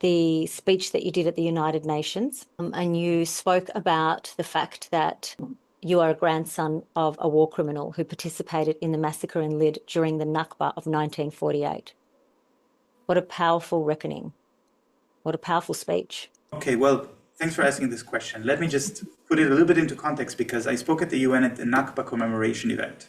the speech that you did at the United Nations, and you spoke about the fact that you are a grandson of a war criminal who participated in the massacre in Lyd during the Nakba of 1948. What a powerful reckoning. What a powerful speech. Okay, well, thanks for asking this question. Let me just put it a little bit into context, because I spoke at the UN at the Nakba Commemoration event.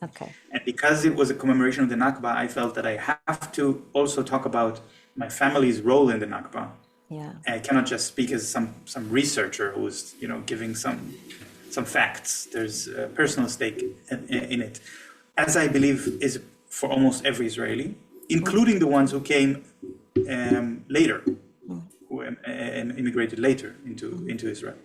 Okay. And because it was a commemoration of the Nakba, I felt that I have to also talk about my family's role in the Nakba. Yeah. I cannot just speak as some researcher who's, giving some facts. There's a personal stake in it, as I believe is for almost every Israeli, including the ones who came later, who immigrated later into Israel.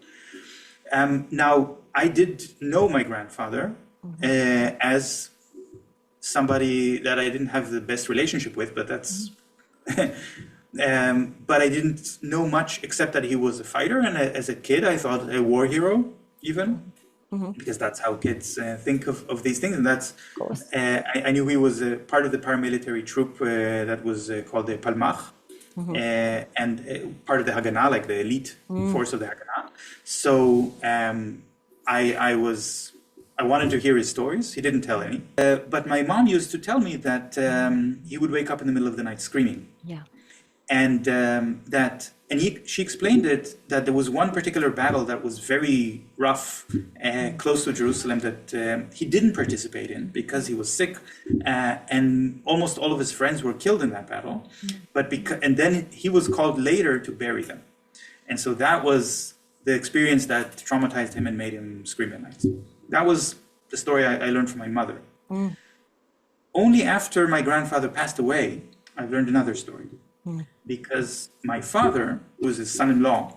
Now, I did know my grandfather as somebody that I didn't have the best relationship with, but that's. But I didn't know much except that he was a fighter, and as a kid, I thought a war hero, even, because that's how kids think of these things. And that's, I knew he was a part of the paramilitary troop that was called the Palmach, and part of the Haganah, like the elite force of the Haganah. So I wanted to hear his stories. He didn't tell any. But my mom used to tell me that he would wake up in the middle of the night screaming. Yeah. And she explained it, that there was one particular battle that was very rough, close to Jerusalem, that he didn't participate in because he was sick, and almost all of his friends were killed in that battle. But and then he was called later to bury them. And so that was the experience that traumatized him and made him scream at night. That was the story I learned from my mother. Only after my grandfather passed away, I learned another story. Because my father, who was his son-in-law,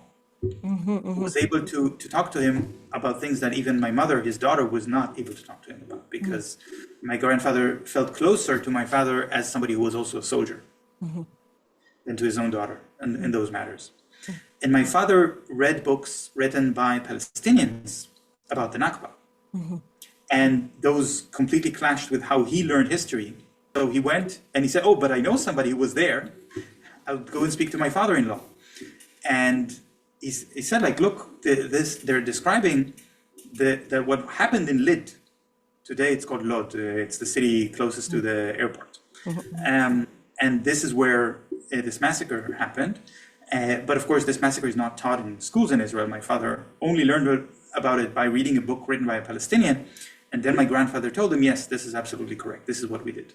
was able to talk to him about things that even my mother, his daughter, was not able to talk to him about. Because my grandfather felt closer to my father as somebody who was also a soldier than to his own daughter in those matters. And my father read books written by Palestinians about the Nakba. And those completely clashed with how he learned history. So he went and he said, oh, but I know somebody who was there. I'll go and speak to my father-in-law. And he said, like, look, they're describing that what happened in Lyd. Today it's called Lod. It's the city closest to the airport. And this is where this massacre happened. But of course, this massacre is not taught in schools in Israel. My father only learned about it by reading a book written by a Palestinian. And then my grandfather told him, yes, this is absolutely correct. This is what we did.